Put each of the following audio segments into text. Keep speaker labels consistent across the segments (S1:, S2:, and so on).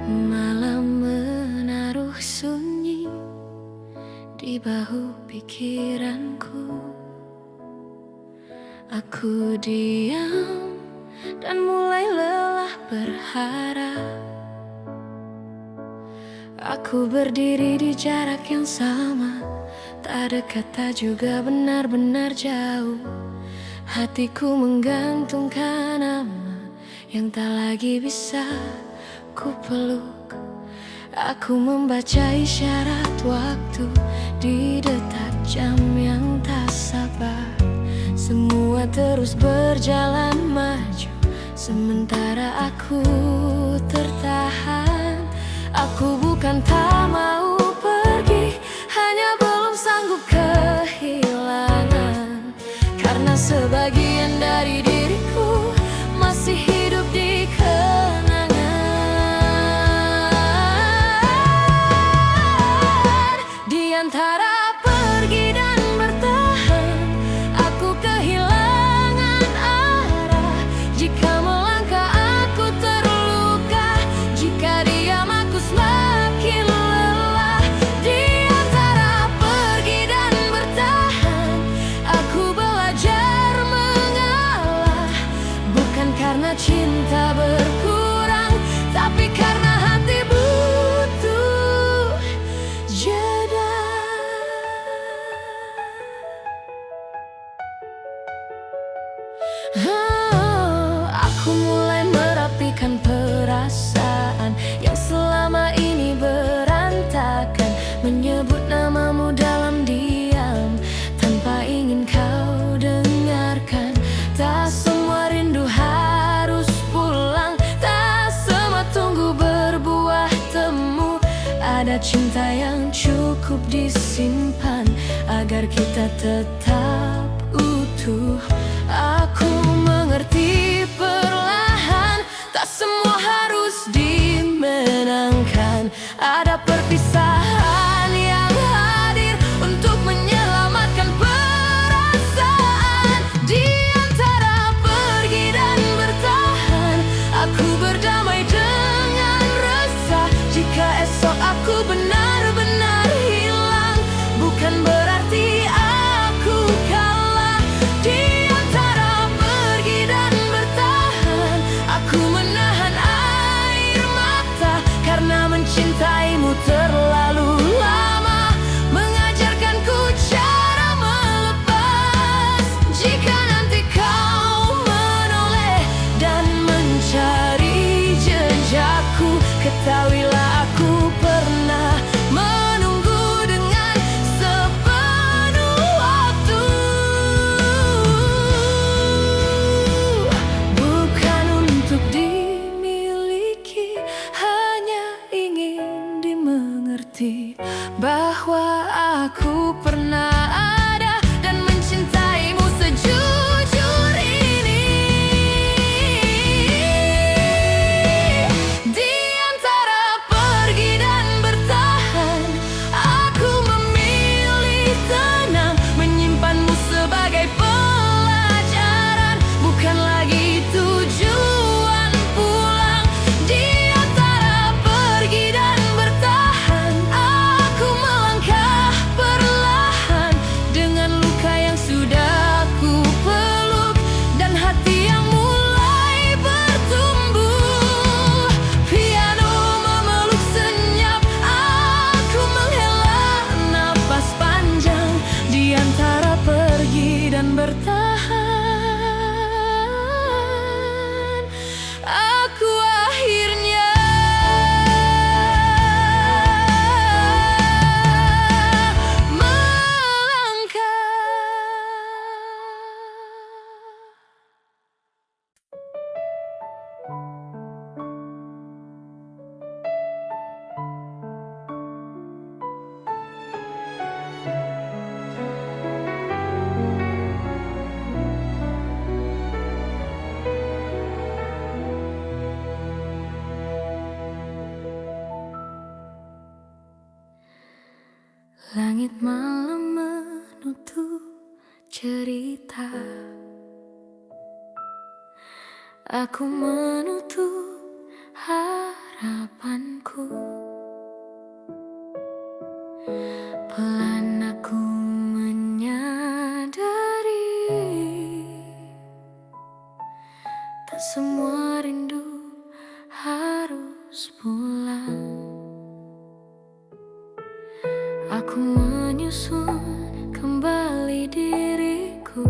S1: Malam menaruh sunyi di bahu pikiranku. Aku diam dan mulai lelah berharap. Aku berdiri di jarak yang sama, tak dekat tak juga benar-benar jauh. Hatiku menggantungkan nama yang tak lagi bisa ku peluk. Aku membaca isyarat waktu di detak jam yang tak sabar. Semua terus berjalan maju, sementara aku tertahan. Aku bukan tak mau pergi, hanya belum sanggup kehilangan. Karena sebagian dari diriku masih hidup di kenangan. Di antara pergi dan bertahan, aku kehilangan arah. Jika melangkah aku terluka, jika diam aku semakin lelah. Di antara pergi dan bertahan, aku belajar mengalah. Bukan karena cinta berkurang, tapi karena hati butuh jeda. Aku mulai merapikan perasaan yang selama ini berantakan. Menyebut namamu dalam diam, tanpa ingin kau dengarkan. Tak semua rindu harus pulang, tak semua tunggu berbuah temu. Ada cinta yang cukup disimpan agar kita tetap utuh. Aku mengerti perlahan, tak semua harus dimenangkan. Ada perpisahan yang hadir untuk menyelamatkan perasaan. Di antara pergi dan bertahan, aku berdamai dengan resah. Jika esok aku benar-benar hilang, bukan berarti aku kalah. Di antara pergi dan bertahan, aku menahan air mata. Karena mencintaimu terlalu lama, mengajarkanku cara melepas. Jika nanti kau menoleh dan mencari jejakku, ketahuilah aku pernah menunggu dengan sepenuh waktu. Bukan untuk dimiliki, hanya ingin dimengerti bahwa aku pernah ada dan mencintaimu sejujur ini. Di antara pergi dan bertahan, aku memilih tenang, menyimpanmu sebagai pelajaran, bukan lagi tujuan pulang. Di antara pergi dan bertahan, aku melangkah perlahan dengan luka yang sudah ku peluk dan hati yang mulai bertumbuh. Piano memeluk senyap, aku menghela napas panjang. Di antara pergi dan bertahan, aku akhirnya melangkah. Langit malam menutup cerita, aku menutup harapanku. harus pulang. Aku menyusun kembali diriku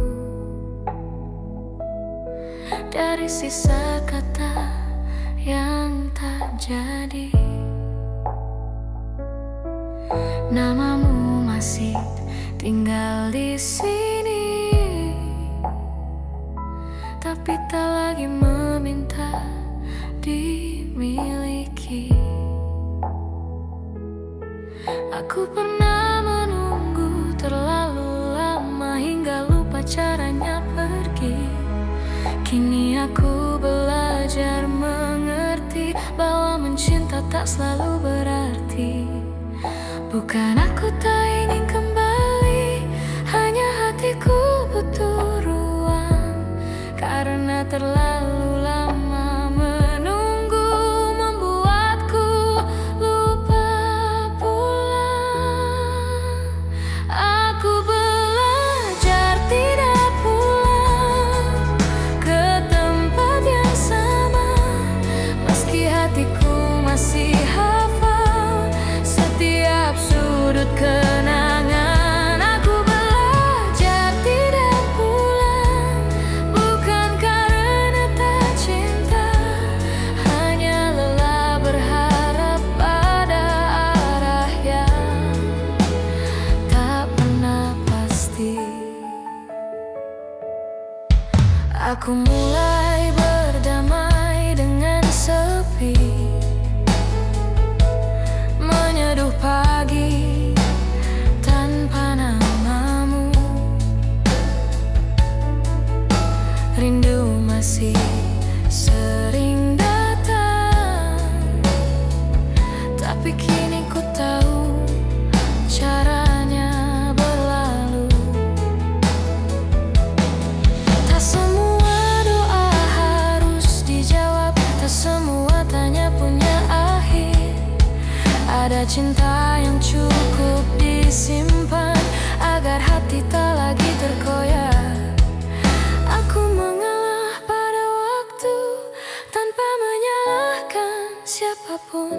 S1: dari sisa kata yang tak jadi. Namamu masih tinggal di sini, tapi tak lagi meminta dimiliki. Aku pernah menunggu terlalu lama hingga lupa caranya pergi. Kini aku belajar mengerti bahwa mencinta tak selalu berarti. Bukan aku tak ingin kembali, hanya hatiku butuh ruang. Karena terlalu lama menunggu membuatku lupa pulang. Aku belajar tidak pulang ke tempat yang sama, meski hatiku masih hafal setiap sudut kenangan. Aku belajar tidak pulang, bukan karena tak cinta, hanya lelah berharap pada arah yang tak pernah pasti. Aku mulai berdamai dengan sepi, menyeduh pagi tanpa namamu. Rindu masih sering datang, tapi kini ku tahu caranya berlalu. Tak semua doa harus dijawab, tak semua tanya punya akhir. Ada cinta yang cukup disimpan agar hati tak lagi terkoyak. Aku mengalah pada waktu tanpa menyalahkan siapapun,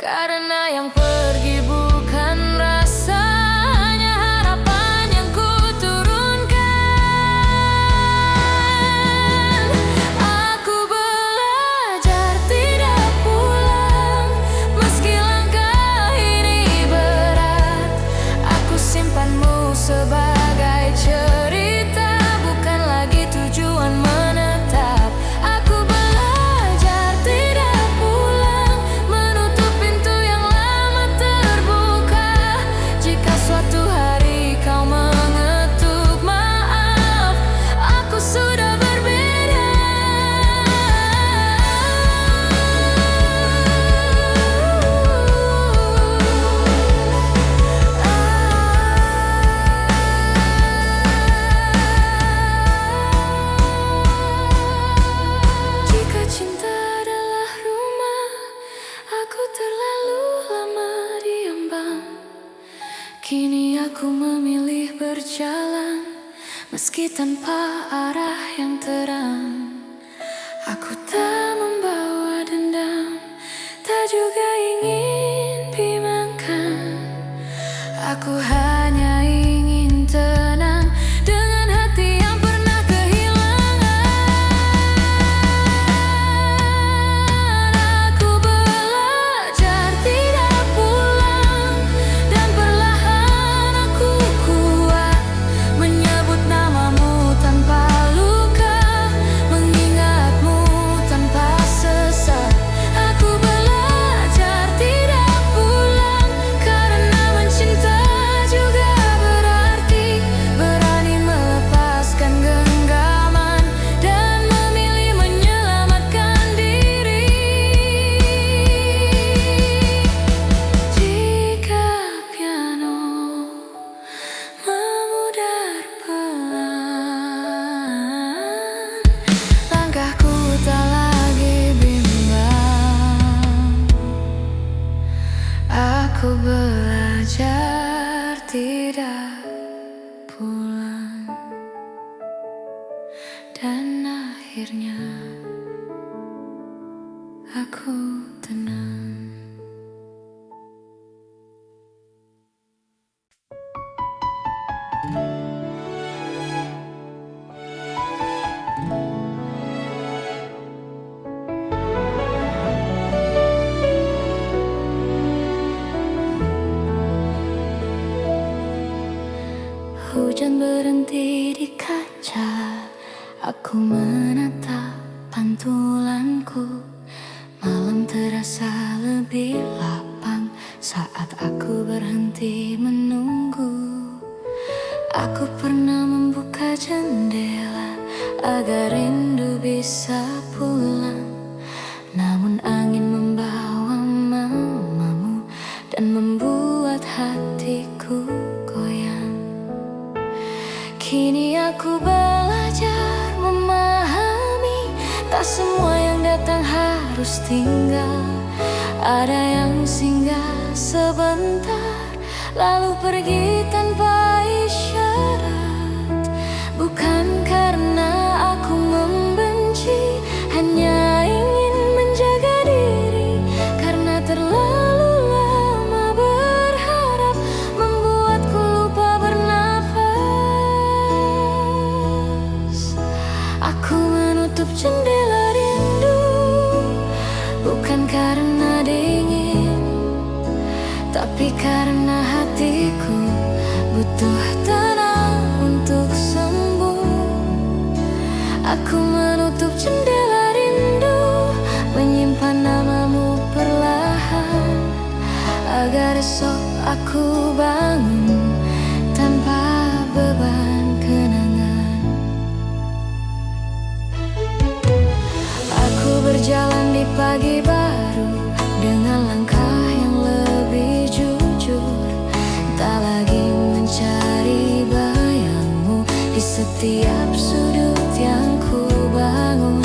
S1: karena yang pergi bukan rasa, hanya harapan yang ku turunkan. Aku belajar tidak pulang, meski langkah ini berat. Aku simpanmu sebagai cerita, bukan lagi tujuan menetap. Aku belajar tidak pulang, menutup pintu yang lama terbuka. Jika suatu hari kau mengetuk maaf, aku sudah berbeda. Jika cinta adalah rumah, aku terlalu lama diambang. Kini aku memilih berjalan, meski tanpa arah yang terang. Aku tak membawa dendam, tak juga ingin bimbangkan. Aku hanya ingin tenang dengan hati yang pernah kehilangan. Aku belajar tidak pulang, dan perlahan aku kuat menyebut namamu tanpa luka, aku tenang. Hujan berhenti di kaca, aku menatap pantulanku. Malam terasa lebih lapang saat aku berhenti menunggu. Aku pernah membuka jendela agar rindu bisa pulang, namun angin membawa mamamu dan membuat hatiku goyang. Kini aku belajar memahami, tak semua yang datang harus tinggal. Ada yang singgah sebentar lalu pergi tanpa isyarat. Bukan karena aku membenci, hanya ingin menjaga diri. Karena terlalu lama berharap membuatku lupa bernafas. Aku menutup jendela rindu, bukan karena dingin, tapi karena hatiku butuh tenang untuk sembuh. Aku menutup jendela rindu, menyimpan namamu perlahan, agar esok aku bangun tanpa beban kenangan. Aku berjalan di pagi baru dengan langkah yang lebih jujur, tak lagi mencari bayangmu di setiap sudut yang ku bangun.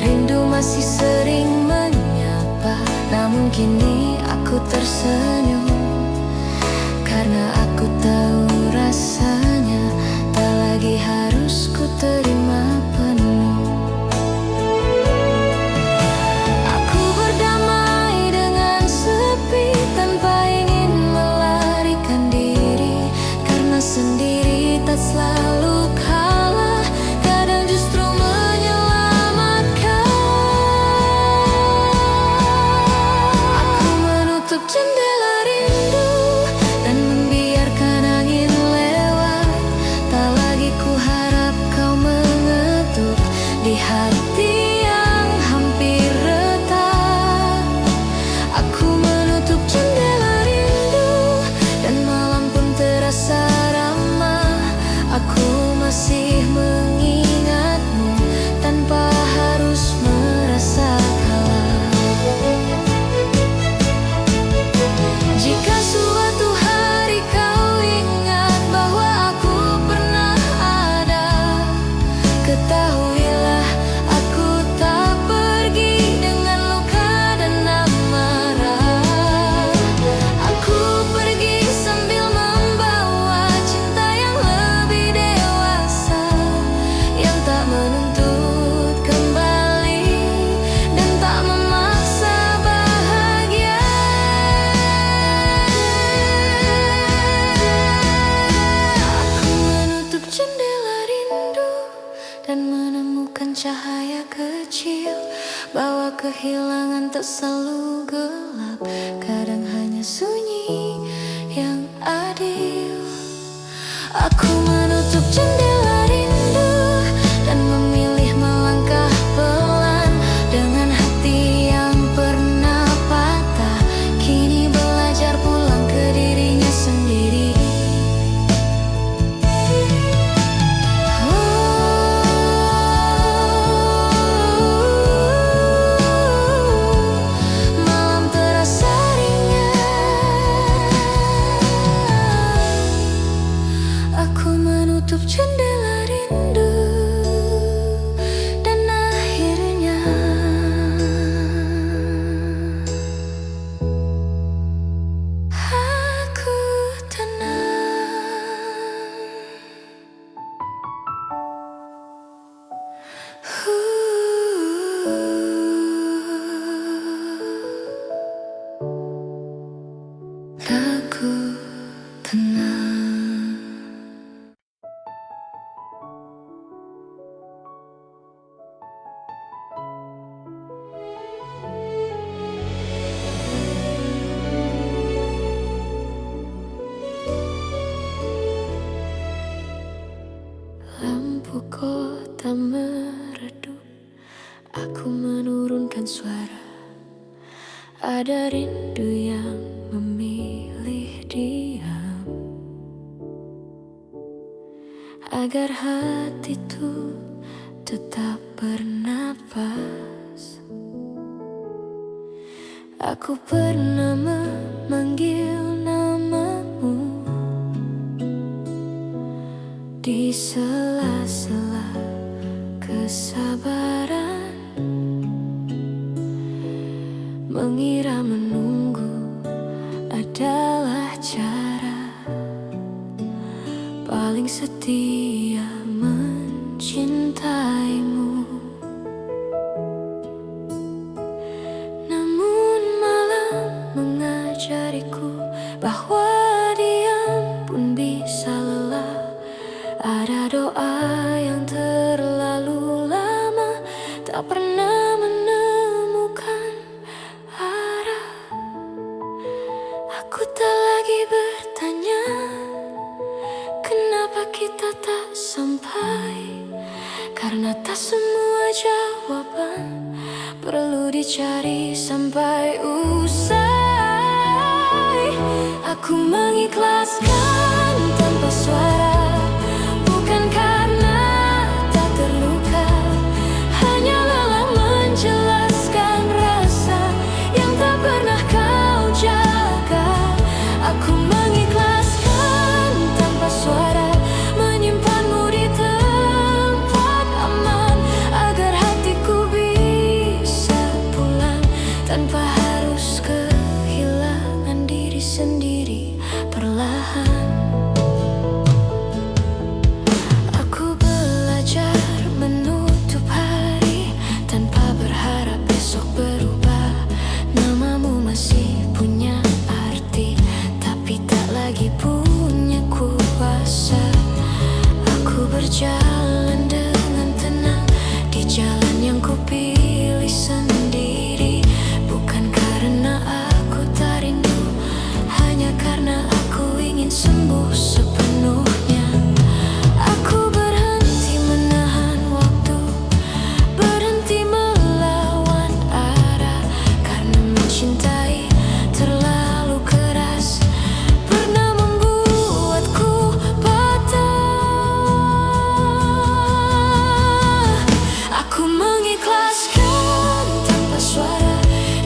S1: Rindu masih sering menyapa, namun kini aku tersenyum, karena aku tahu rasanya tak lagi harus ku terima penuh. Aku berdamai dengan sepi tanpa ingin melarikan diri, karena sendiri tak selalu kalah, kadang justru menyelamatkan. Aku menutup jendela rindu dan membiarkan angin lewat. Tak lagi ku harap kau mengetuk di hati yang hampir retak. Aku menutup jendela rindu dan malam pun terasa ramah. Aku masih mengingatmu tanpa harus merasa kalah. Jika suatu hari kau ingat bahwa aku pernah ada, ketahuilah aku tak pergi dengan luka dan amarah. Aku pergi sambil membawa cinta yang lebih dewasa, yang tak menuntut kembali dan tak memaksa bahagia. Aku menutup jendela rindu dan menemukan cahaya kecil, bahwa kehilangan tak selalu gelap, kadang hanya sunyi yang adil. Aku menutup jendela rindu dan memilih melangkah pelan, dengan hati yang pernah patah kini belajar pulang ke dirinya sendiri. Malam terasa ringan, aku menutup jendela Ada rindu yang memilih diam agar hati itu tetap bernapas. Aku pernah memanggil namamu di sela-sela kesabaran, mengira menunggu adalah cara paling setia mencintaimu. Namun malam mengajariku bahwa diam pun bisa lelah. Ada doa yang terlalu lama tak pernah menemukan arah. Aku tak lagi bertanya kenapa kita tak sampai, karena tak semua jawaban perlu dicari sampai usai. Aku mengikhlaskan tanpa suara, bukan karena tak terluka, hanya lelah menjelaskan rasa yang tak pernah kau jaga. Aku mengikhlaskan tanpa suara, menyimpanmu di tempat aman agar hatiku bisa pulang tanpa harus kehilangan diri sendiri perlahan. Aku belajar menutup hari tanpa berharap besok berubah. Namamu masih punya arti, tapi tak lagi punya kuasa. Aku berjalan dengan tenang di jalan yang kupilih sendiri, bukan karena aku tak rindu, hanya karena aku ingin sembuh sepenuhnya. Aku berhenti menahan waktu, berhenti melawan arah, karena mencintai terlalu keras pernah membuatku patah. Aku mengikhlaskan tanpa suara,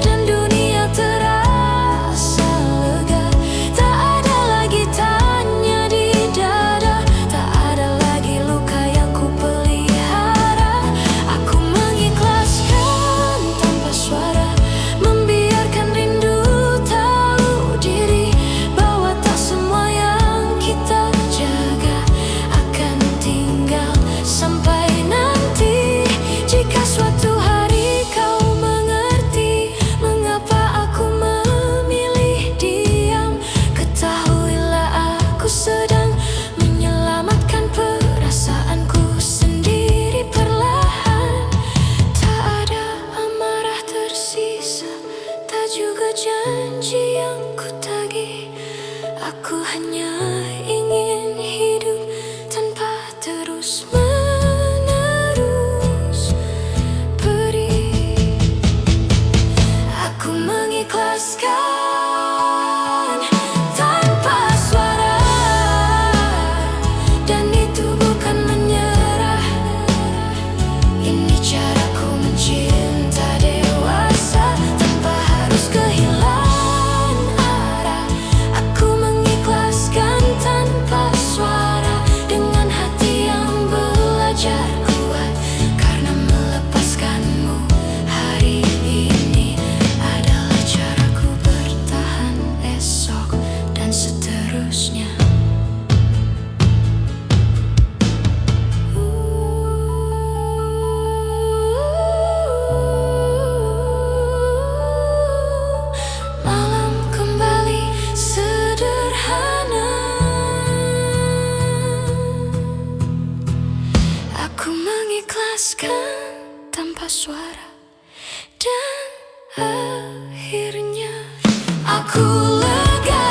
S1: dan dunia terasa lega. Tak ada lagi tanya di dada, tak ada lagi luka yang ku pelihara. Aku mengikhlaskan tanpa suara, membiarkan rindu tahu diri bahwa tak semua yang kita jaga akan tinggal sampai nanti. Jika suatu hari kau mengerti mengapa aku memilih diam, ketahuilah aku sedang menyelamatkan perasaanku sendiri perlahan. Tak ada amarah tersisa, tak juga janji yang ku tagih. Aku hanya ingin hidup tanpa terus menerus perih. Aku mengikhlaskan tanpa suara, dan itu bukan menyerah. Ini caraku mencinta dewasa tanpa harus kehilangan arah. Aku mengikhlaskan tanpa suara, dengan hati yang belajar kuat, karena melepaskanmu hari ini adalah caraku bertahan esok dan seterusnya. Malam kembali sederhana. Aku mengikhlaskan tanpa suara, dan akhirnya aku lega.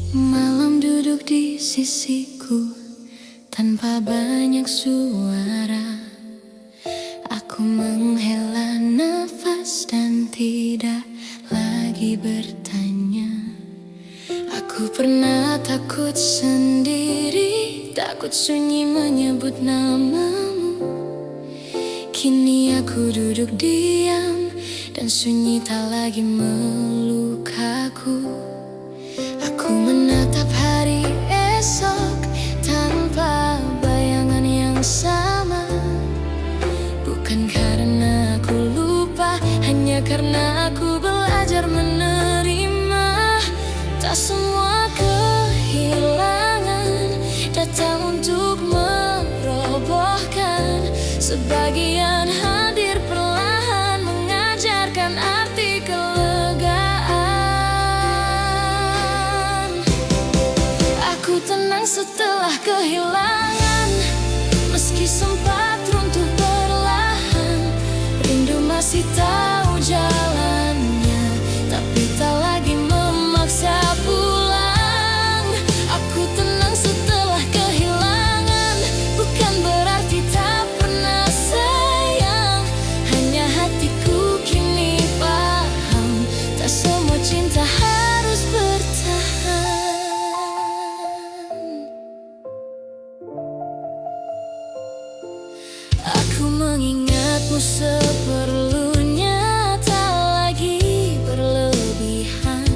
S1: Malam duduk di sisiku tanpa banyak suara. Aku menghela nafas dan tidak lagi bertanya. Aku pernah takut sendiri, takut sunyi menyebut namamu. Kini aku duduk diam dan sunyi tak lagi melukaku. Aku menatap hari esok tanpa bayangan yang sama. Bukan karena aku lupa, hanya karena aku belajar menerima. Tak semua kehilangan datang untuk merobohkan. Sebagian hadir perlahan mengajarkan arti kelegaan. Aku tenang setelah kehilangan, meski sempat runtuh perlahan. Rindu masih tahu jalannya, tapi tak lagi memaksa pulang. Aku tenang setelah kehilangan, bukan berarti tak pernah sayang. Hanya hatiku kini paham, tak semua cinta harus bertahan. Aku mengingatmu seperlunya, tak lagi berlebihan.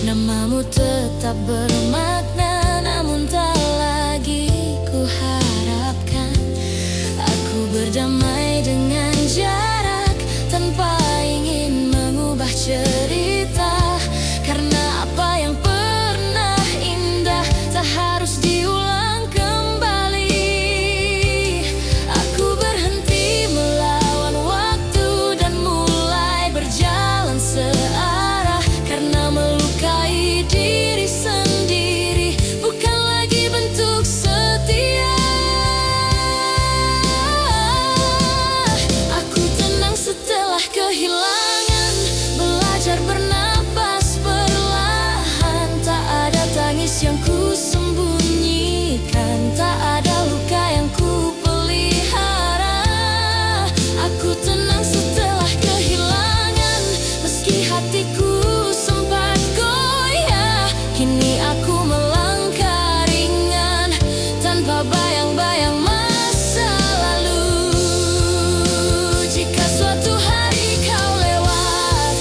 S1: Namamu tetap bermakna, namun tak lagi ku harapkan. Aku berdamai dengan jarak tanpa ingin mengubah cerita. Karena apa yang pernah indah tak harus diulang kembali. Aku berhenti melawan waktu dan mulai berjalan searah. Karena melukai diri sendiri bukan lagi bentuk setia. Aku tenang setelah kehilangan, belajar bernapas perlahan. Tak ada tangis yang ku sembunyikan, tak ada luka yang ku pelihara. Aku tenang setelah kehilangan, meski hatiku sempat goyah. Kini aku melangkah ringan tanpa bayang-bayang masa lalu. Jika suatu hari kau lewat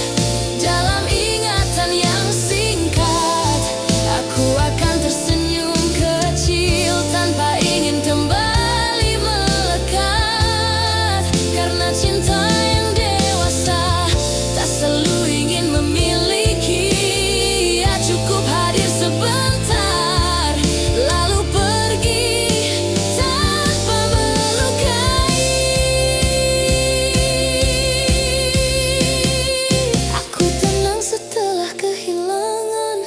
S1: dalam ingatan yang singkat, aku akan tersenyum kecil tanpa ingin kembali melekat. Karena cinta yang dewasa tak selalu ingin memiliki. Ya cukup hadir sebentar lalu pergi tanpa melukai. Aku tenang setelah kehilangan,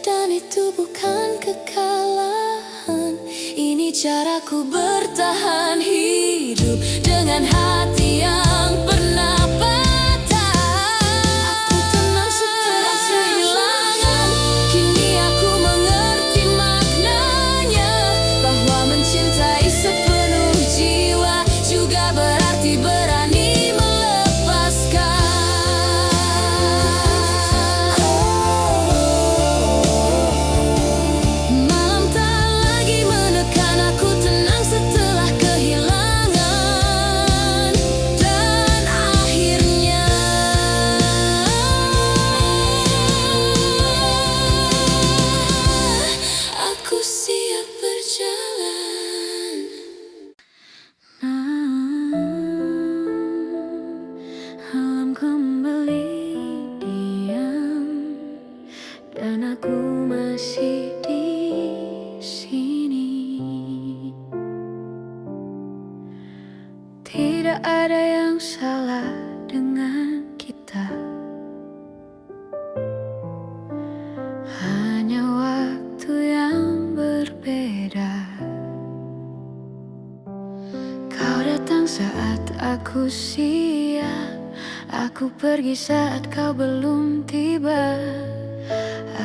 S1: dan itu bukan kekalahan. Ini caraku bertahan hidup dengan hati yang pernah patah. Aku tenang setelah kehilangan, kini aku mengerti maknanya. Bahwa mencintai sepenuh jiwa juga berarti berani melepaskan. Malam tak lagi menekan, aku tenang setelah kehilangan. Dan akhirnya aku siap berjalan. Alam kembali diam, dan aku masih di sini. Tidak ada yang salah dengan kita, hanya waktu yang berbeda. Kau datang saat aku siap, aku pergi saat kau belum tiba.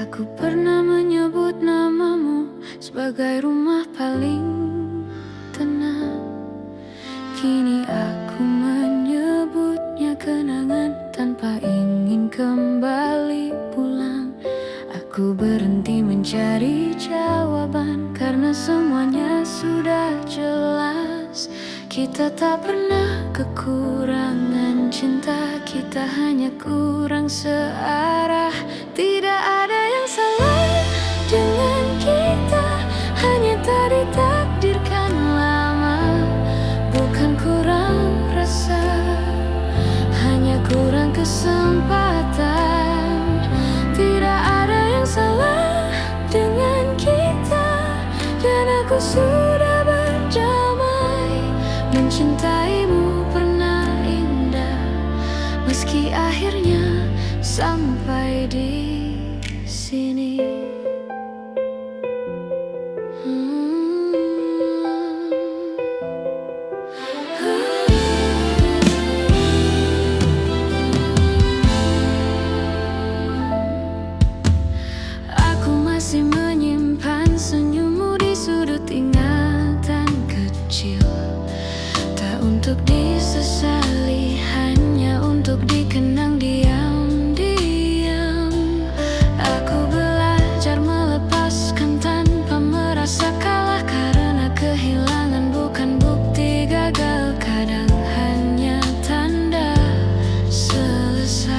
S1: Aku pernah menyebut namamu sebagai rumah paling tenang. Kini aku menyebutnya kenangan tanpa ingin kembali pulang. Aku berhenti mencari jawaban karena semuanya sudah jelas. Kita tak pernah kekurangan cinta, kita hanya kurang searah. Tidak ada yang salah dengan kita, hanya tak ditakdirkan lama. Bukan kurang rasa, hanya kurang kesempatan. Tidak ada yang salah dengan kita, dan aku sudah berdamai. Mencintaimu pernah indah, meski akhirnya sampai di sini. Aku masih menyimpan senyummu di sudut ingatan kecil. Tak untuk disesali, hanya untuk dikenang diam-diam. Aku belajar melepaskan tanpa merasa kalah, karena kehilangan bukan bukti gagal, kadang hanya tanda selesai.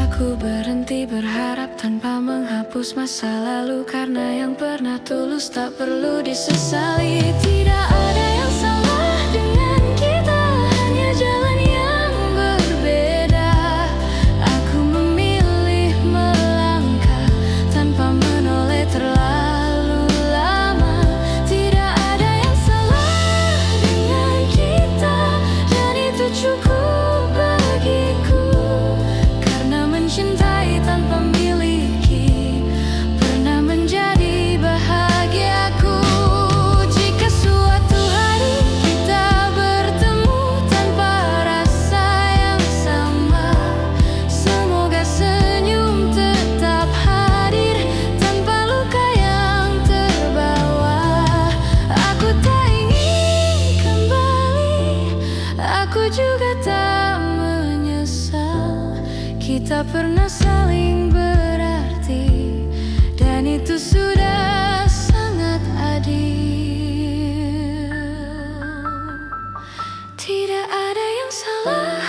S1: Aku berhenti berharap tanpa menghapus masa lalu, karena yang pernah tulus tak perlu disesali. Tidak ada yang salah dengan kita, hanya jalan yang berbeda. Aku memilih melangkah tanpa menoleh terlalu lama. Tidak ada yang salah dengan kita, dan itu cukup bagiku. Karena mencintai tanpa miliki pernah menjadi bahagiaku. Jika suatu hari kita bertemu tanpa rasa yang sama, semoga senyum tetap hadir tanpa luka yang terbawa. Aku tak ingin kembali, aku juga tak menyesal. Kita pernah saling berarti, dan itu sudah sangat adil. Tidak ada yang salah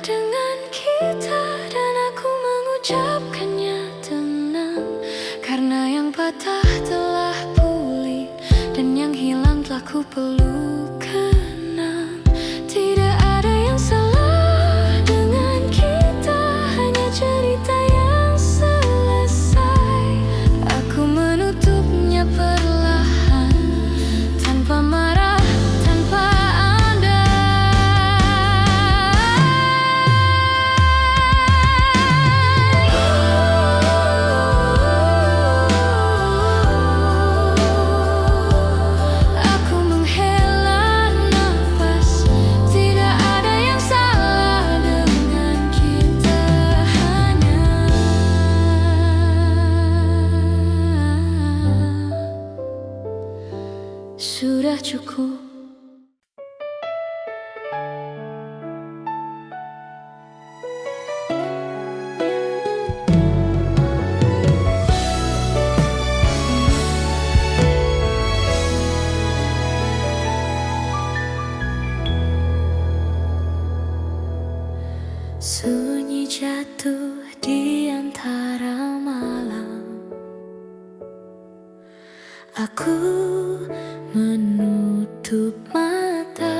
S1: dengan kita, dan aku mengucapkannya tenang. Karena yang patah telah pulih, dan yang hilang telah ku peluk kenang. Tidak ada yang salah dengan kita, hanya cerita yang selesai. Aku menutupnya perlahan, tanpa marah, tanpa Aku menghela nafas. Tidak ada yang salah dengan kita, hanya sudah cukup. Sunyi jatuh di antara malam. Aku menutup mata,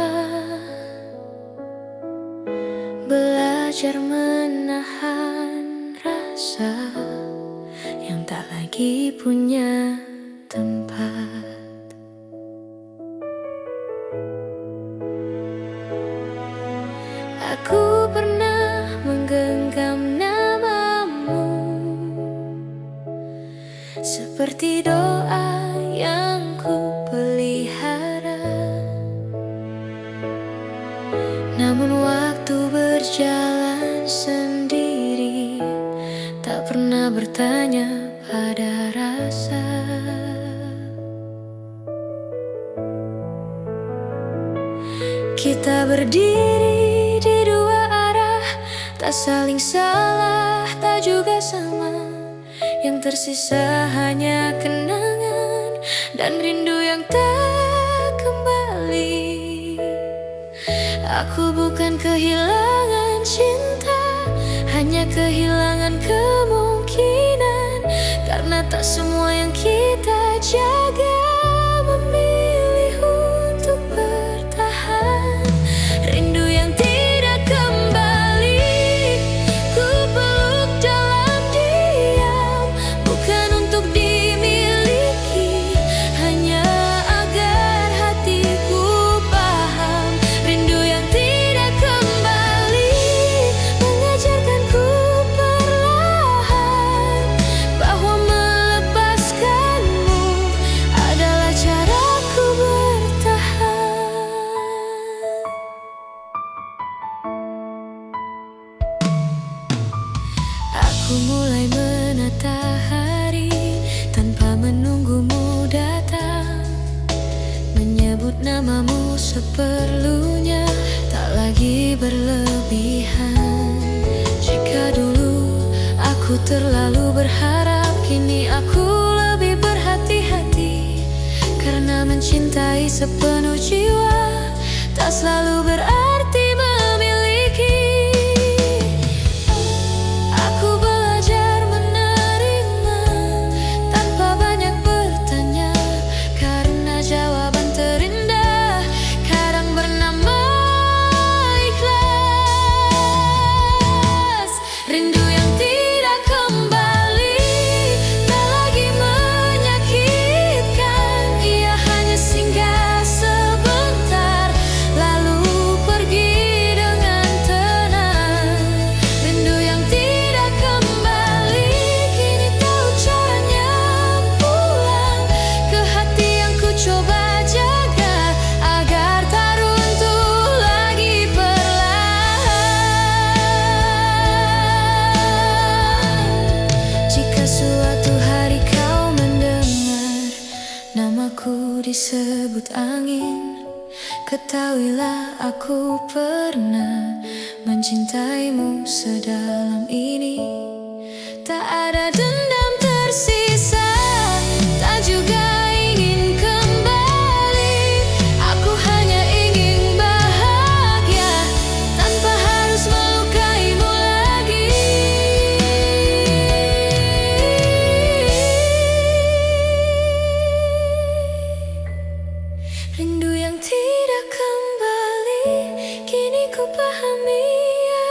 S1: belajar menahan rasa yang tak lagi punya tempat. Aku pernah menggenggam namamu seperti doa yang ku pelihara. Namun waktu berjalan sendiri, pernah bertanya pada rasa. Kita berdiri di dua arah, tak saling salah, tak juga sama. Yang tersisa hanya kenangan dan rindu yang tak kembali. Aku bukan kehilangan cinta, hanya kehilangan kemungkinan. Karena tak semua yang kita jaga memilih untuk bertahan. Rindu yang tidak kembali, ku peluk dalam diam. Bukan untuk dimiliki, hanya agar hatiku paham. Rindu yang tidak kembali mengajarkanku perlahan bahwa melepaskanmu adalah caraku bertahan. Aku mulai menata hari tanpa menunggumu datang, menyebut namamu seperlunya, tak lagi berlebihan. Jika dulu aku terlalu berharap, kini aku lebih berhati-hati. Karena mencintai sepenuh jiwa tak selalu berarti memiliki. Aku belajar menerima tanpa banyak bertanya, karena jawaban terindah kadang bernama ikhlas. Rindu yang tidak kembali tak lagi menyakitkan. Ia hanya singgah sebentar lalu pergi dengan tenang. Rindu yang tidak kembali kini tahu caranya pulang ke hati yang ku coba jaga agar tak runtuh lagi perlahan. Jika suatu hari kau mendengar namaku disebut angin, ketahuilah aku pernah mencintaimu sedalam ini. Tak ada dendam tersisa, tak juga ingin kembali. Aku hanya ingin bahagia tanpa harus melukaimu lagi. Rindu yang tidak kembali kini ku pahami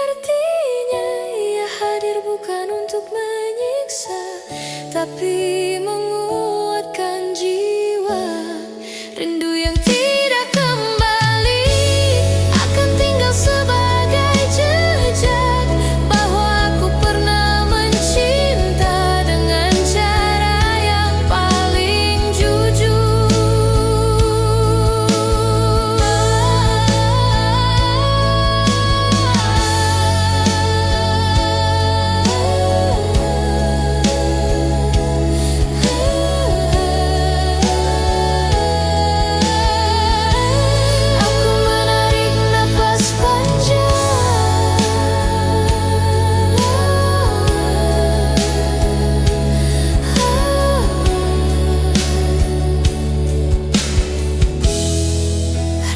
S1: artinya. Ia hadir bukan untuk menyiksa, tapi menguatkan jiwa. Rindu yang tidak kembali akan tinggal sebagai jejak bahwa aku pernah mencinta dengan cara yang paling jujur. Aku menarik napas panjang.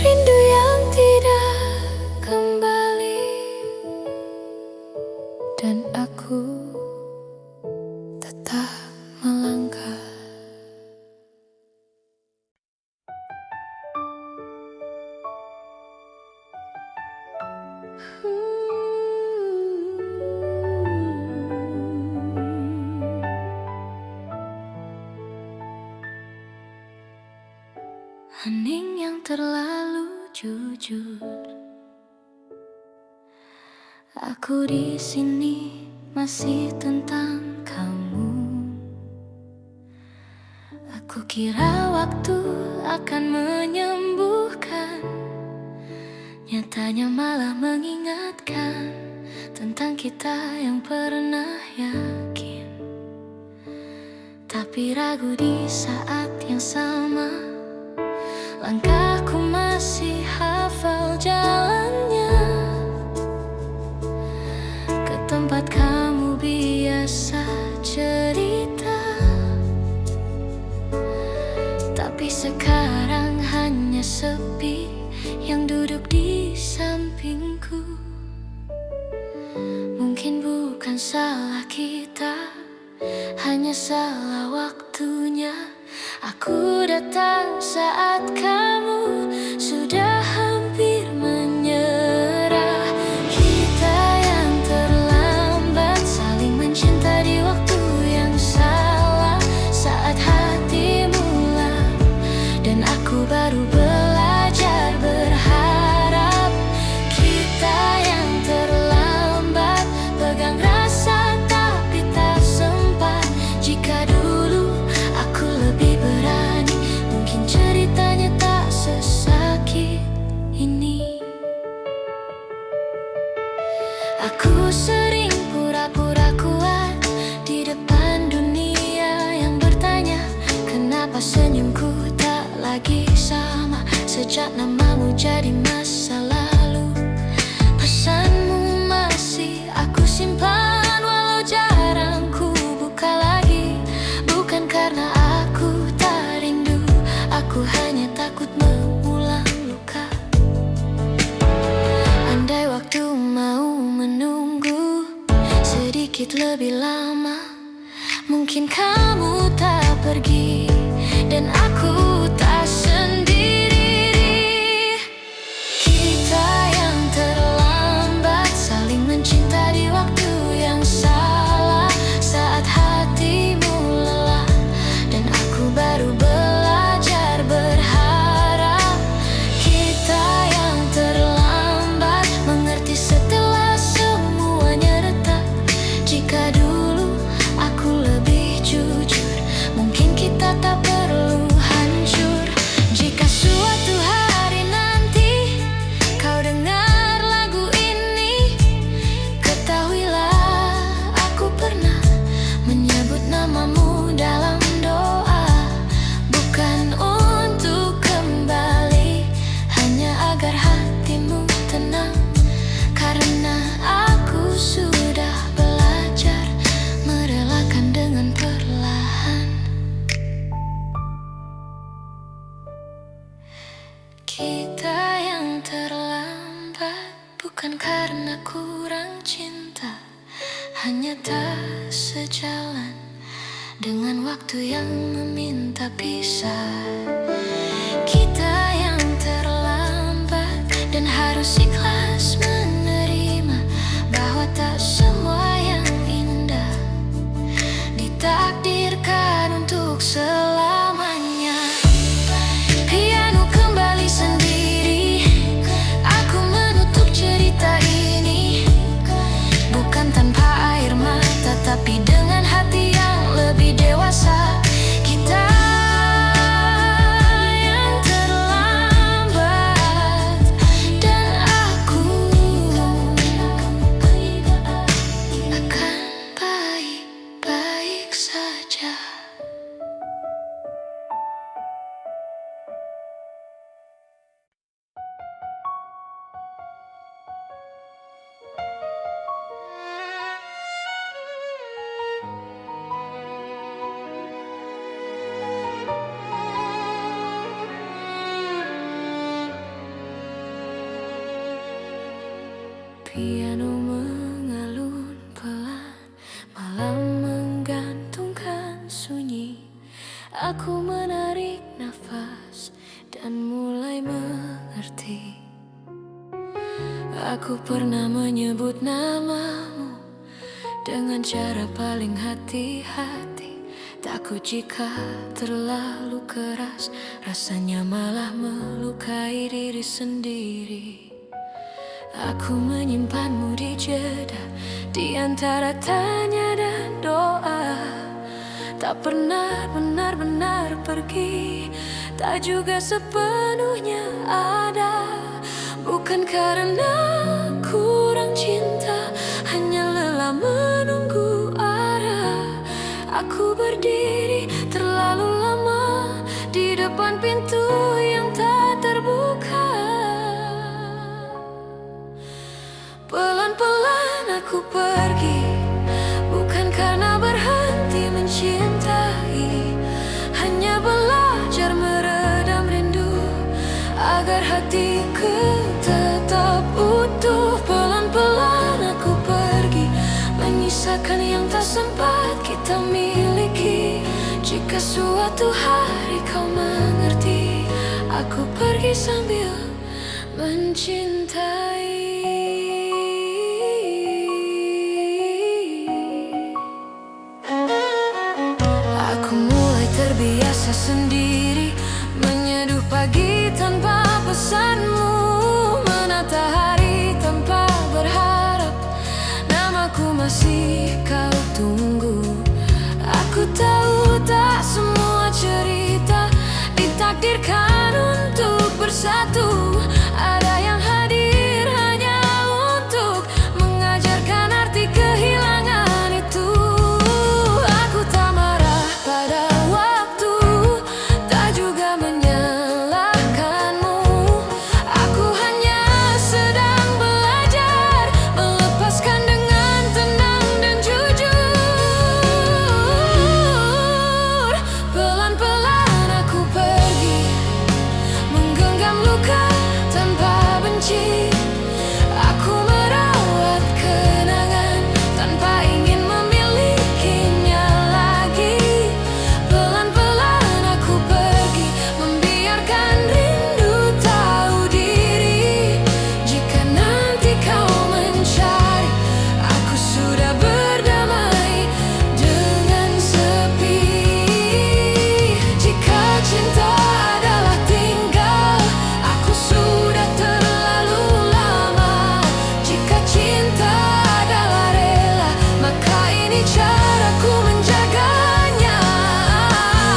S1: Rindu yang tidak kembali, dan aku tetap melangkah. Hening yang terlalu jujur. Aku di sini masih tentang kamu. Aku kira waktu akan menyembuhkan, nyatanya malah mengingatkan tentang kita yang pernah yakin. tapi ragu di saat yang sama. Langkahku masih hafal jalannya ke tempat kamu biasa cerita. Tapi sekarang hanya sepi yang duduk di sampingku. Mungkin bukan salah kita, hanya salah waktunya. Aku datang saat kamu sudah hampir menyerah. Kita yang terlambat saling mencinta di waktu yang salah, saat hati mula dan aku baru belajar berharap. Kita yang terlambat pegang rasa tapi tak sempat. Jika dulu aku lebih berani, mungkin ceritanya tak sesakit ini. Aku sering pura-pura kuat di depan dunia yang bertanya, kenapa senyumku tak lagi sama sejak namamu jadi masa lalu. Pesanmu masih aku simpan walau jarang ku buka lagi. Bukan karena aku tak rindu, aku hanya takut mengulang luka. Andai waktu mau menunggu sedikit lebih lama, mungkin kamu tak pergi dan aku tak sendiri. Kita yang terlambat saling mencinta di waktu yang salah, saat hatimu lelah dan aku baru belajar berharap. Kita yang terlambat mengerti setelah semuanya retak. Jika dulu aku lebih jujur, mungkin kita tak perlu hancur. Jika suatu hari nanti kau dengar lagu ini, ketahuilah aku pernah menyebut namamu dalam doa. Bukan untuk kembali, hanya agar hatimu tenang. Karena aku sudah belajar merelakan dengan perlahan. Kita yang terlambat bukan karena kurang cinta, hanya tak sejalan dengan waktu yang meminta pisah. Kita yang terlambat dan harus ikhlas menerima bahwa tak semua yang indah ditakdirkan untuk selamanya. Piano kembali sendiri, aku menutup cerita ini. Bukan tanpa air mata, tapi dengan hati yang lebih dewasa. Kita yang terlambat dan aku akan baik-baik saja. Piano mengalun pelan, malam menggantungkan sunyi. Aku menarik nafas dan mulai mengerti. Aku pernah menyebut namamu dengan cara paling hati-hati. Takut jika terlalu keras, rasanya malah melukai diri sendiri. Aku menyimpanmu di jeda, di antara tanya dan doa. Tak pernah benar-benar pergi, tak juga sepenuhnya ada. Bukan karena kurang cinta, hanya lelah menunggu arah. Aku berdiri terlalu lama di depan pintu yang tak terbuka. Pelan-pelan aku pergi, bukan karena berhenti mencintai, hanya belajar meredam rindu agar hatiku tetap utuh. Pelan-pelan aku pergi, menyisakan yang tak sempat kita miliki. Jika suatu hari kau mengerti, aku pergi sambil mencintai. Aku mulai terbiasa sendiri, menyeduh pagi tanpa pesanmu, menata hari tanpa berharap namaku masih kau tunggu. Aku tahu tak semua cerita ditakdirkan untuk bersatu. Ada yang hadir hanya untuk mengajarkan arti kehilangan itu. Aku tak marah pada waktu, tak juga menyalahkanmu. Aku hanya sedang belajar melepaskan dengan tenang dan jujur. Pelan-pelan aku pergi, menggenggam luka tanpa benci. Aku merawat kenangan tanpa ingin memilikinya lagi. Pelan-pelan aku pergi, membiarkan rindu tahu diri. Jika nanti kau mencari, aku sudah berdamai dengan sepi. Jika cinta adalah tinggal, aku sudah terlalu lama. Jika cinta adalah rela, maka ini caraku menjaganya.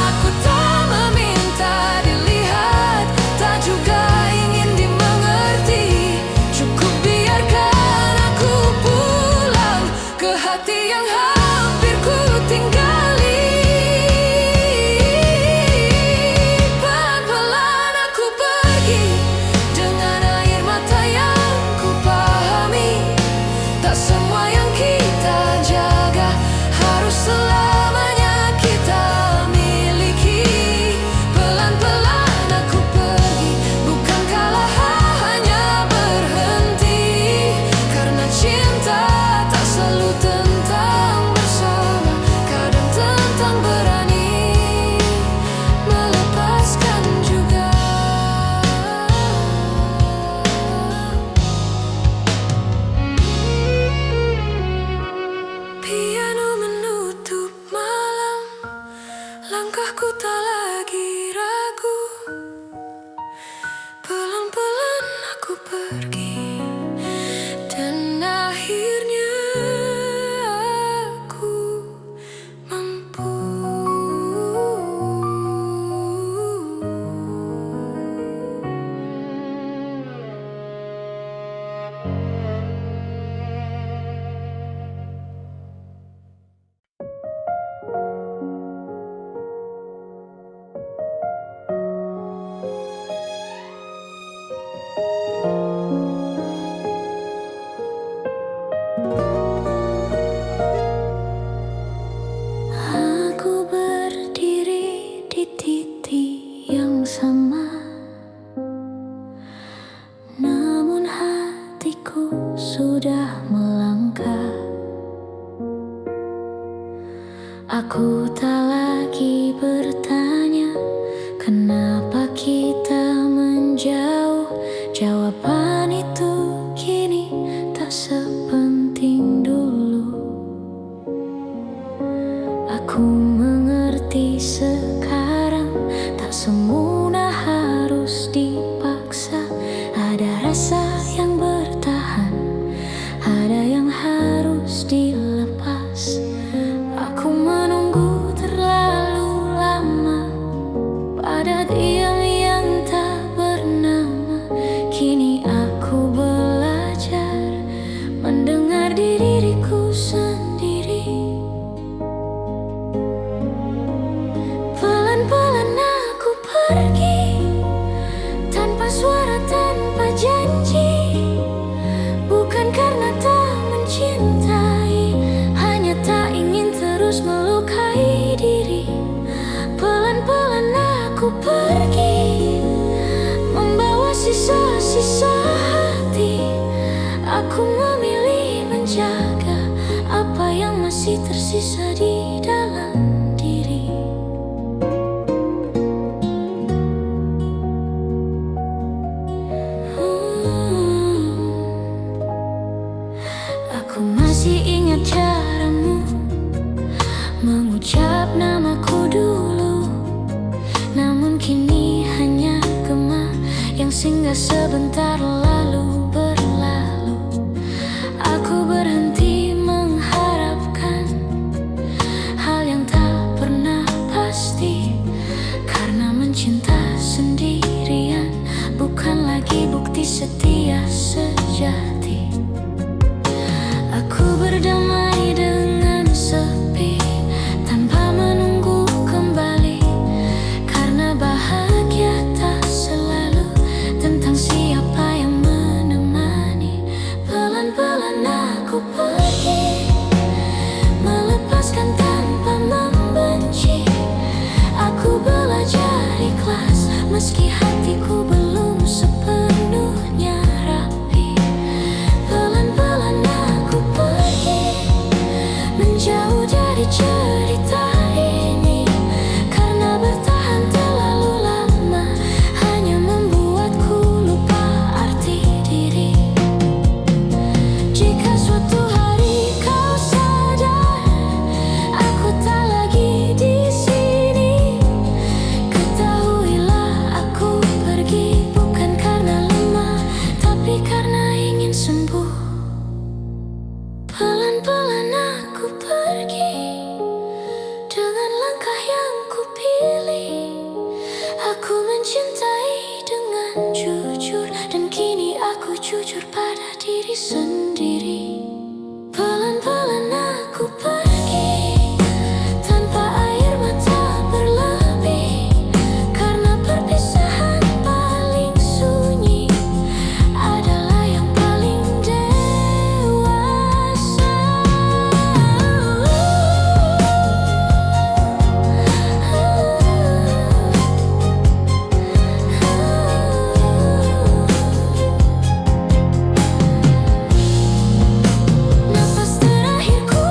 S1: Aku tak meminta dilihat, tak juga ingin dimengerti. Cukup biarkan aku pulang ke hati yang hampir ku tinggali. Pelan-pelan aku pergi, dengan air mata yang ku pahami. Tak semua yang kita jaga harus selamanya kita miliki. Pelan-pelan aku pergi, bukan kalah hanya berhenti. Karena cinta tak selalu tentang bersama, kadang tentang berani melepaskan juga. Piano menutup malam, langkahku tak lagi ragu. Pelan-pelan aku pergi, dan akhirnya aku mampu. Aku berdiri di titik yang sama, namun hatiku sudah melangkah. Aku tak lagi bertanya kenapa kita menjauh. Jawaban itu kini tak sepenting dulu. Aku mengerti sekarang, tak semua harus dipaksa. Ada rasa yang bertahan, ada yang harus dilepas. Aku menunggu terlalu lama pada diam yang tak bernama. Kini aku belajar mendengar diriku sendiri. terus melukai diri. Pelan-pelan aku pergi, membawa sisa-sisa hati. Aku memilih menjaga apa yang masih tersisa di dalam diri. Aku masih ingat caramu mengucap namaku dulu, namun kini hanya gema yang singgah sebentar lalu berlalu. Aku berhenti mengharapkan hal yang tak pernah pasti, karena mencinta sendirian bukan lagi bukti setia sejati. Aku berdamai dengan sepi tanpa menunggu kembali, karena bahagia tak selalu tentang siapa yang menemani. Pelan-pelan aku pergi, melepaskan tanpa membenci. Aku belajar ikhlas meski hatiku belum sepenuhnya rapi. Pelan-pelan aku pergi, menjauh dari cerita ini, karena bertahan terlalu lama hanya membuatku lupa arti diri. Jika suatu hari kau sadar aku tak lagi di sini, ketahuilah aku pergi bukan karena lemah, tapi karena ingin sembuh. Pelan-pelan aku pergi dengan langkah yang kupilih. Aku mencintai dengan jujur, dan kini aku jujur pada diri sendiri. Pelan-pelan aku pergi tanpa air mata berlebih, karena perpisahan paling sunyi adalah yang paling dewasa. Nafas terakhirku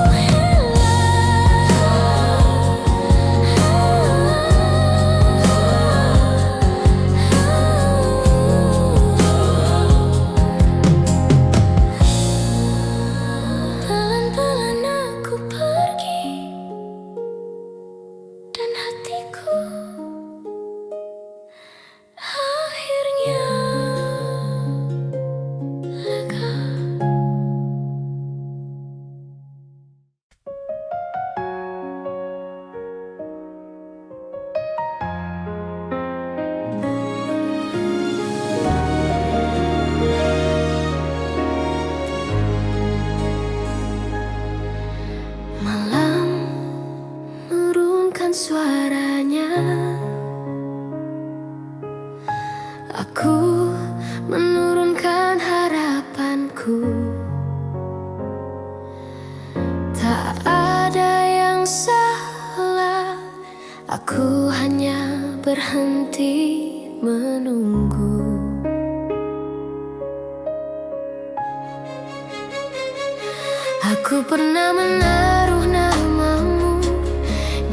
S1: pelan-pelan aku pergi, dan hatiku akhirnya lega. Malam menurunkan suaranya, aku menurunkan harapanku. Tak ada yang salah, aku hanya berhenti menunggu. Aku pernah menaruh namamu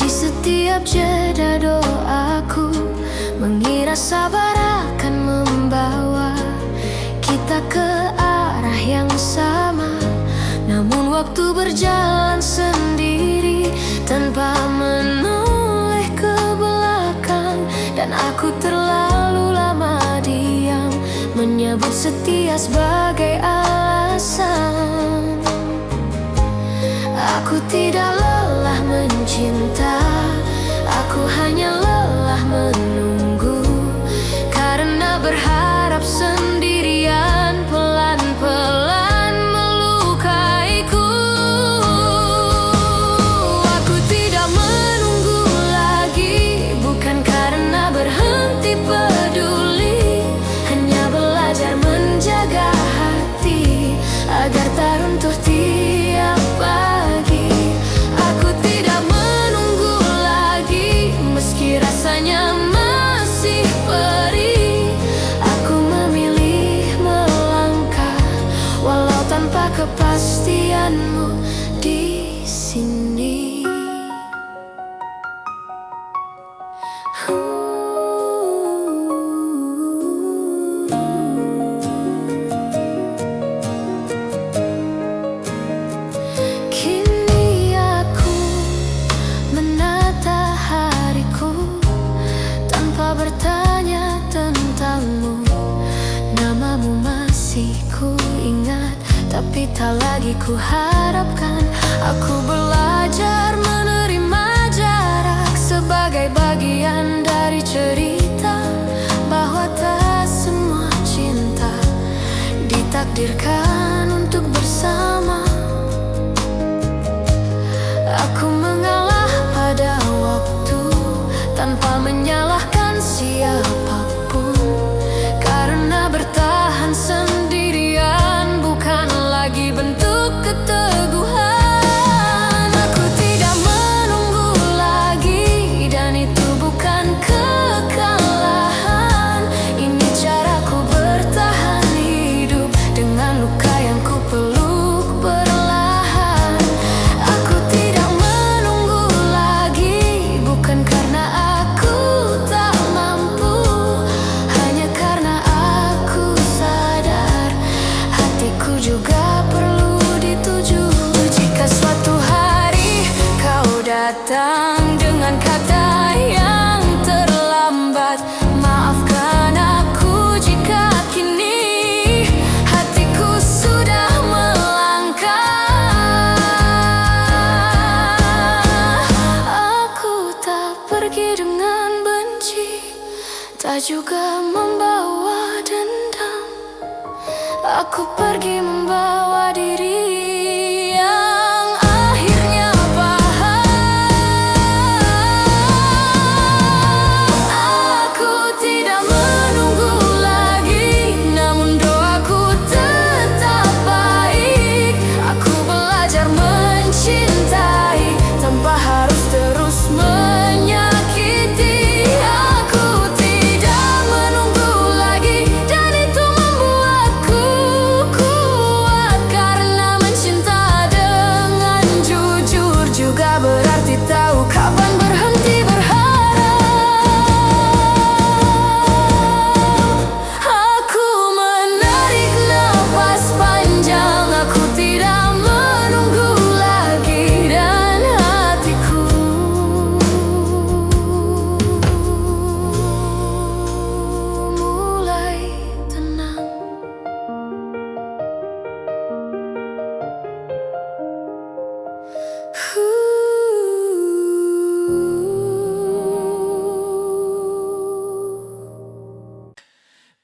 S1: di setiap jeda doaku, mengira sabar akan membawa kita ke arah yang sama. Namun waktu berjalan sendiri tanpa menoleh ke belakang, dan aku terlalu lama diam menyebut setia sebagai alasan. Aku tidak lelah mencinta, aku hanya lelah menunggu, karena berharap sendirian pelan-pelan melukaiku. Aku tidak menunggu lagi, bukan karena berhenti peduli, hanya belajar menjaga hati agar tak runtuh tiap pagi. Aku tidak ku harapkan. Aku belajar menerima jarak sebagai bagian dari cerita, bahwa tak semua cinta ditakdirkan untuk bersama. Aku mengalah pada waktu tanpa menyalahkan siapapun, karena bertahan sendirian bukan lagi bentuk keteguhan. Aku tidak menunggu lagi, dan itu bukan kekalahan. Ini caraku bertahan hidup dengan luka yang ku peluk perlahan. Aku tidak menunggu lagi, bukan karena aku tak mampu, hanya karena aku sadar hatiku juga perlu dituju. Jika suatu hari kau datang dengan kata yang terlambat, maafkan aku jika kini hatiku sudah melangkah. Aku tak pergi dengan benci, tak juga membawa dendam. Aku pergi membawa diri yang akhirnya paham. Aku tidak menunggu lagi, namun doaku tetap baik. Aku belajar mencintai tanpa harus terus menyakiti. Aku tidak menunggu lagi, dan itu membuatku kuat, karena mencinta dengan jujur juga berarti tahu kapan berhenti berharap. Aku menarik nafas panjang, aku tidak menunggu lagi, dan hatiku mulai tenang.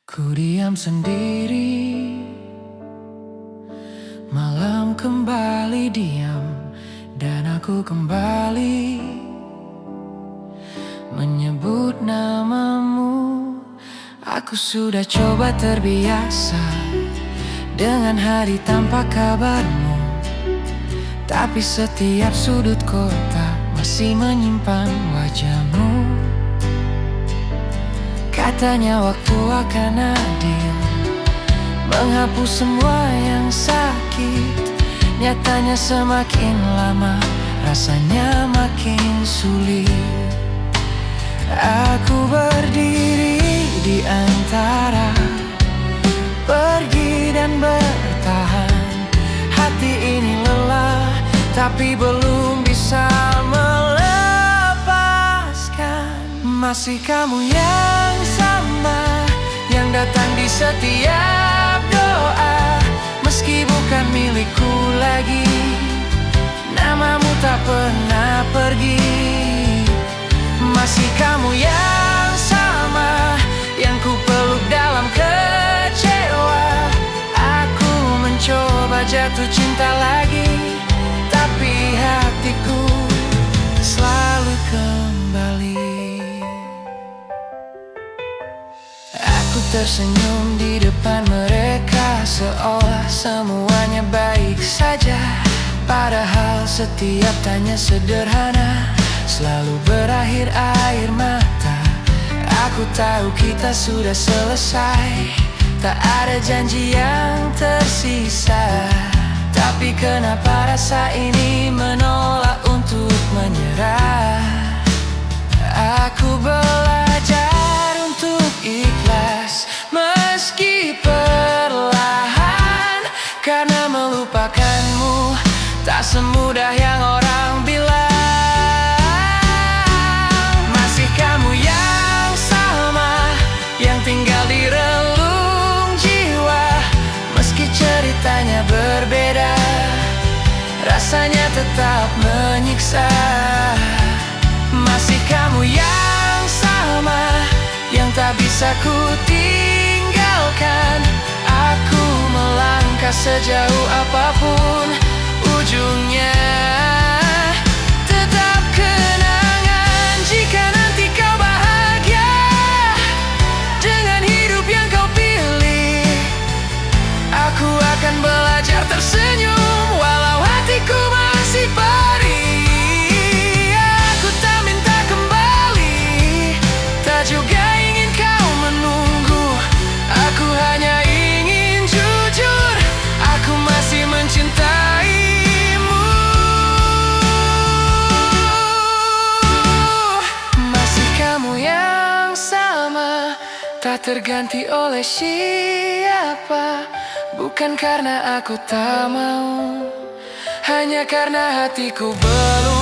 S2: Ku diam sendiri, malam kembali diam, dan aku kembali menyebut namamu. Aku sudah coba terbiasa dengan hari tanpa kabarmu, tapi setiap sudut kota masih menyimpan wajahmu. Katanya waktu akan adil, menghapus semua yang sakit. Nyatanya semakin lama rasanya makin sulit. Aku berdiri di antara pergi dan bertahan. Hati ini lelah, tapi belum bisa melepaskan. Masih kamu yang sama, yang datang di setiap doa. Meski bukan milikku lagi, namamu tak pernah pergi. Masih kamu yang sama, yang ku peluk dalam kecewa. Aku mencoba jatuh cinta lagi, tapi hatiku selalu kembali. Aku tersenyum di depan mereka, seolah semuanya baik saja. Padahal setiap tanya sederhana selalu berakhir air mata. Aku tahu kita sudah selesai, tak ada janji yang tersisa. Tapi kenapa rasa ini menolak untuk menyerah? Aku belajar untuk ikhlas, meski perlahan, karena melupakanmu tak semudah yang orang bilang. Masih kamu yang sama, yang tinggal di relung jiwa. Meski ceritanya berbeda, menyiksa. Masih kamu yang sama, yang tak bisa ku tinggalkan. Aku melangkah sejauh apapun ujungnya. Tetap kenangan jika nanti kau bahagia dengan hidup yang kau pilih. Aku akan belajar tersenyum walau hatiku masih perih. Aku tak minta kembali, tak juga ingin kau menunggu. Aku hanya ingin jujur, aku masih mencintaimu. Masih kamu yang sama, tak terganti oleh siapa. Bukan karena aku tak mau, hanya karena hatiku belum